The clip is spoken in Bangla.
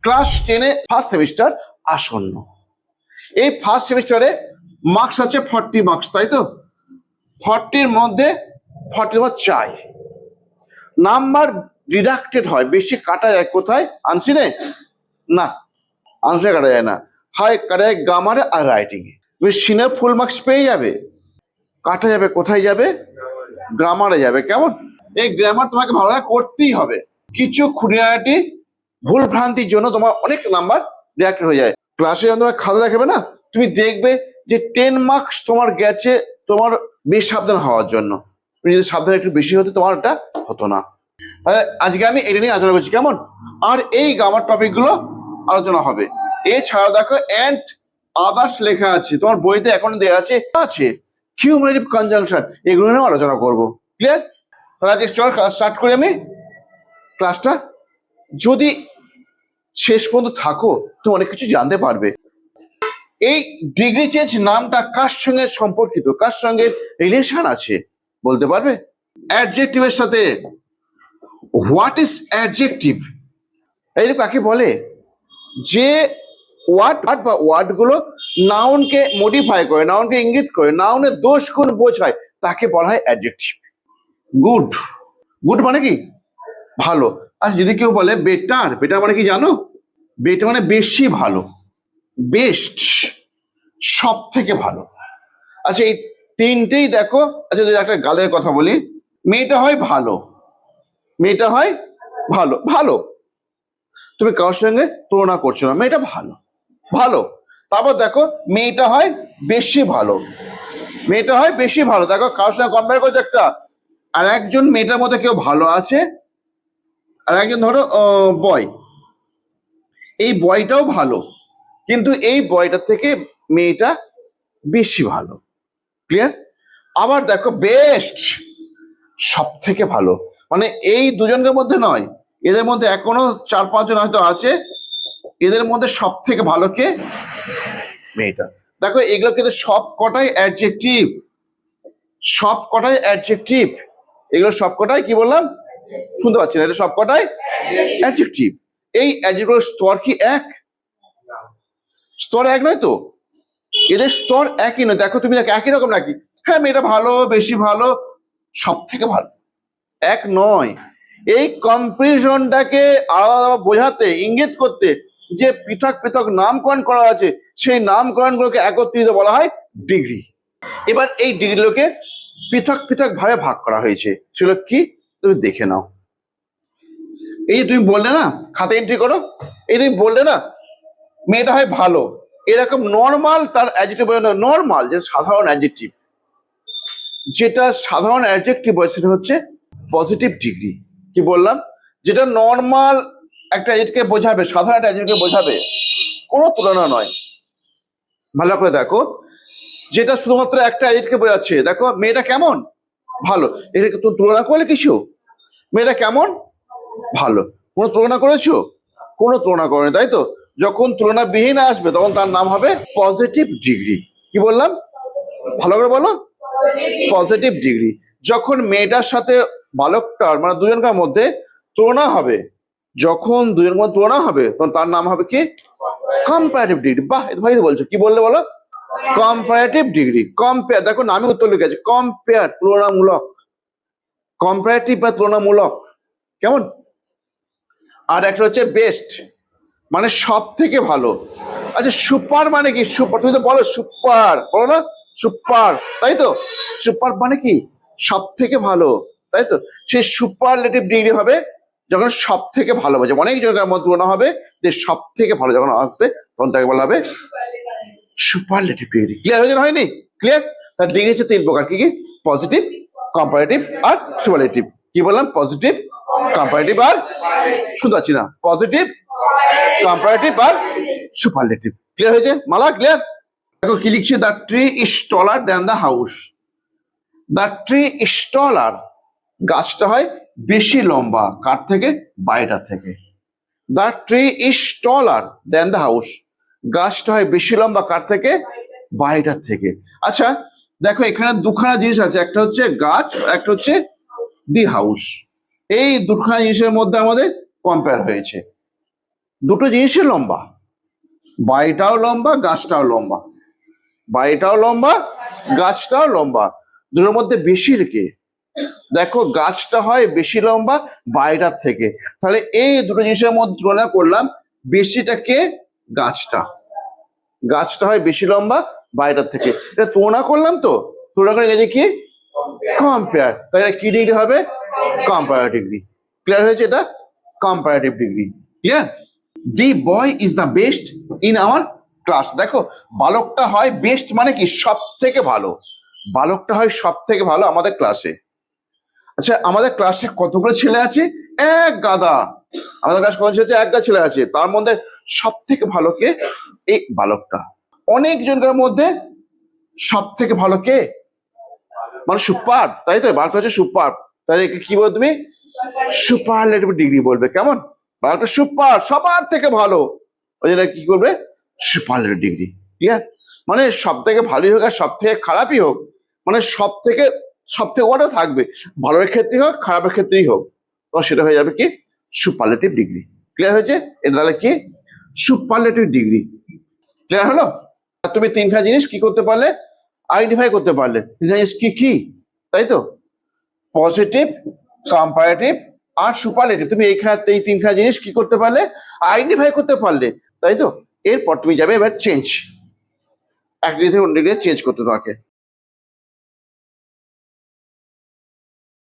ক্লাস 10-এ ফার্স্ট সেমিস্টার আসন্ন। এই ফার্স্ট সেমিস্টারে মার্কস আছে 40 মার্কস, তাই তো? 40-র মধ্যে 40 মার্কস চাই। নাম্বার ডিডাক্টেড হয়, বেশি কাটা যায় কোথায়? আনসিনে না, আনসিনে কাটা যায় না, হয় কাটা যায় গ্রামারে আর রাইটিংয়ে। তুমি সিনে ফুল মার্কস পেয়ে যাবে, কাটা যাবে কোথায় যাবে? গ্রামারে যাবে। কেমন? এই গ্রামার তোমাকে ভালোভাবে করতেই হবে। কিছু খুঁটিনাটি ভুল ভ্রান্তির জন্য তোমার অনেক নাম্বার ডিডাক্টেড হয়ে যায়। ক্লাসে যখন তোমার খাতা দেখাবে না, তুমি দেখবে যে 10 মার্কস তোমার গেছে তোমার বেসাবধান হওয়ার জন্য। তুমি যদি সাবধান একটু বেশি হতো তোমার এটা হতো না। তাহলে আজকে আমি এটা নিয়ে আলোচনা করছি, কেমন? আর এই গ্রামার টপিকগুলো আলোচনা হবে। এছাড়াও দেখো অ্যান্ড আদার্স লেখা আছে, তোমার বইতে এখন দেওয়া আছে কিউমুলেটিভ কনজাংশন, এগুলো নিয়েও আলোচনা করবো। ক্লিয়ার? তাহলে আজকে চল স্টার্ট করি আমি ক্লাসটা। যদি শেষ পর্যন্ত থাকো তুমি অনেক কিছু জানতে পারবে। এই ডিগ্রি চেঞ্জ নামটা কার সঙ্গে সম্পর্কিত, কার সঙ্গে রিলেশন আছে বলতে পারবে? অ্যাডজেক্টিভের সাথে। What is adjective? এই কাকে বলে? যে ওয়ার্ড বা ওয়ার্ডগুলো নাউনকে মডিফাই করে, নাউনকে ইঙ্গিত করে, নাউনের দোষ গুণ বোঝায়, তাকে বলা হয় অ্যাডজেক্টিভ। গুড, গুড মানে কি? ভালো। আচ্ছা, যদি কেউ বলে বেটার, বেটার মানে কি জানো? বেটার মানে বেশি ভালো, বেস্ট, সব থেকে ভালো। আচ্ছা, এই তিনটেই দেখো। আচ্ছা, যদি একটা গালের কথা বলি, মেয়েটা হয় ভালো, মেয়েটা হয় ভালো, ভালো, তুমি কারোর সঙ্গে তুলনা করছো না, মেয়েটা ভালো, ভালো। তারপর দেখো মেয়েটা হয় বেশি ভালো, মেয়েটা হয় বেশি ভালো। দেখো কারোর সঙ্গে কম্পেয়ার করছে একটা, আর একজন মেয়েটার মধ্যে কেউ ভালো আছে, আর একজন ধরো বয়, এই বয়টাও ভালো, কিন্তু এই বয়টার থেকে মেয়েটা বেশি ভালো। ক্লিয়ার? আবার দেখো বেস্ট, সব থেকে ভালো, মানে এই দুজনের মধ্যে নয়, এদের মধ্যে এখনো 4-5 জন হয়তো আছে, এদের মধ্যে সব থেকে ভালো কে? মেয়েটা। দেখো এগুলো কিন্তু সব কটাই অ্যাডজেক্টিভ, সব কটাই অ্যাডজেক্টিভ, এগুলো সব কটাই কি বললাম? শুনতে পাচ্ছি না, এটা সব কটাই অ্যাডজেক্টিভ। এই অ্যাডজেক্টিভের স্তর কি এক? স্তর এক নয় তো, এদের স্তর একই নয়। দেখো তুমি দেখো একই রকম নাকি? হ্যাঁ, মেয়েটা ভালো, বেশি ভালো, সব থেকে ভালো, এক নয়। এই কম্পারিজনটাকে আলাদা বোঝাতে, ইঙ্গিত করতে যে পৃথক পৃথক নামকরণ করা আছে, সেই নামকরণগুলোকে একত্রিত বলা হয় ডিগ্রি। এবার এই ডিগ্রিগুলোকে পৃথক পৃথক ভাবে ভাগ করা হয়েছে, সেগুলো কি তুমি দেখে নাও। এই যে তুমি বললে না, খাতা এন্ট্রি করো, এই তুমি বললে না মেয়েটা হয় ভালো, এরকম নর্মাল তার অ্যাডজেক্টিভ, নর্মাল যে সাধারণ অ্যাডজেক্টিভ, যেটা সাধারণ অ্যাডজেক্টিভ হয় সেটা হচ্ছে পজিটিভ ডিগ্রি। কি বললাম? যেটা নর্মাল একটা অ্যাডজেক্টিভকে বোঝাবে, সাধারণ একটা অ্যাডজেক্টিভকে বোঝাবে, কোনো তুলনা নয়। ভালো করে দেখো, যেটা শুধুমাত্র একটা অ্যাডজেক্টিভকে বোঝাচ্ছে। দেখো মেয়েটা কেমন? ভালো, এটাকে তুমি তুলনা করলে কিছু? মেয়েটা কেমন? ভালো, কোনো তুলনা করেছো? কোনো তুলনা করেনি, তাই তো? যখন তুলনাবিহীন আসবে তখন তার নাম হবে পজিটিভ ডিগ্রি। কি বললাম? ভালো করে বলো, পজিটিভ ডিগ্রি। যখন মেয়েটার সাথে বালকটার মানে দুজনকার মধ্যে তুলনা হবে, যখন দুজনের মধ্যে তুলনা হবে তখন তার নাম হবে কি? Comparative degree. বাহ, ভাই বলছো, কি বললে বলো? Comparative degree. কম্পেয়ার, দেখো নামে উত্তর লিখে আছে, কম্পেয়ার, তুলনামূলক, কম্পারেটিভ বা তুলনামূলক। কেমন? আর একটা হচ্ছে বেস্ট, মানে সব থেকে ভালো। আচ্ছা, সুপার মানে কি? সুপার, তুমি তো বলো সুপার, বলো না সুপার, তাই তো? সুপার মানে কি? সব থেকে ভালো, তাই তো? সেই সুপারলেটিভ ডিগ্রি হবে যখন সব থেকে ভালো বোঝে, অনেক জনের মধ্যে তুলনা হবে, যে সব থেকে ভালো যখন আসবে তখন তাকে বলা হবে সুপারলেটিভ ডিগ্রি। ক্লিয়ার হয়েছে? হয়নি? ক্লিয়ার? তার ডিগ্রি হচ্ছে 3 প্রকার। কি কি? পজিটিভ, কম্পারেটিভ আর সুপারলেটিভ। কি বললাম? পজিটিভ, কম্পারেটিভ আর, শুনতে পাচ্ছি না, পজিটিভ, কম্পারেটিভ আর সুপারলেটিভ। ক্লিয়ার হয়েছে মালা? ক্লিয়ার? দেখো কি লিখছে, the tree is taller than the house. The tree is taller, গাছটা হয় বেশি লম্বা, কার থেকে? বাড়িটার থেকে। The tree is taller than the house, গাছটা হয় বেশি লম্বা, কার থেকে? বাড়িটার থেকে। আচ্ছা দেখো এখানে দুখানা জিনিস আছে, একটা হচ্ছে গাছ, একটা হচ্ছে দি হাউস। এই দুখানা জিনিসের মধ্যে আমাদের কম্পেয়ার হয়েছে। দুটো জিনিসই লম্বা, বাড়িটাও লম্বা গাছটাও লম্বা, বাড়িটাও লম্বা গাছটাও লম্বা, দুটোর মধ্যে বেশি কে? দেখো গাছটা হয় বেশি লম্বা বাড়িটার থেকে, তাহলে এই দুটো জিনিসের মধ্যে তুলনা করলাম, বেশিটা কে? গাছটা, গাছটা হয় বেশি লম্বা বাড়িটার থেকে, এটা তুলনা করলাম তো, তুলনা করে গেছে কি? কম্পেয়ার, তাহলে এটা কি ডিগ্রি হবে? Comparative degree. ক্লিয়ার হয়েছে? এটা comparative degree. Clear? The boy is the best in our class. দেখো বালকটা হয় বেস্ট মানে কি? সব থেকে ভালো, বালকটা হয় সব থেকে ভালো আমাদের ক্লাসে। আচ্ছা আমাদের ক্লাসে কতগুলো ছেলে আছে? এক গাদা। আমাদের ক্লাসে কত ছেলে আছে? এক গাদা ছেলে আছে, তার মধ্যে সব থেকে ভালো কে? এই বালকটা। অনেক জনের মধ্যে সব থেকে ভালো কে? মানে সুপার, তাই তো? বালকটা হচ্ছে সুপার, তাহলে একে কি বলবে তুমি? সুপারলেটিভ ডিগ্রি বলবে। কেমন? বালকটা সুপার, সবার থেকে ভালো, ওই জন্য কি করবে? Superlative degree. ক্লিয়ার? মানে সব থেকে ভালোই হোক আর সব থেকে খারাপই হোক, মানে সব থেকে ওটা থাকবে, ভালোর ক্ষেত্রেই হোক খারাপের ক্ষেত্রেই হোক, তো সেটা হয়ে যাবে কি? Superlative degree. ক্লিয়ার হয়েছে? এটা তাহলে কি? Superlative degree. ক্লিয়ার হলো? তুমি তিনখানা জিনিস কি করতে পারলে? আইডেন্টিফাই করতে পারলে। তিনখানা জিনিস কি কি? তাই তো? পজিটিভ, কম্পারেটিভ আর সুপারলেটিভ। তুমি এই তিনখানা জিনিস কি করতে পারলে? আইডেন্টিফাই করতে পারলে, তাই তো? এরপর তুমি যাবে এবার চেঞ্জ, এক ডিগ্রি থেকে অন্য ডিগ্রি চেঞ্জ করতে তোমাকে।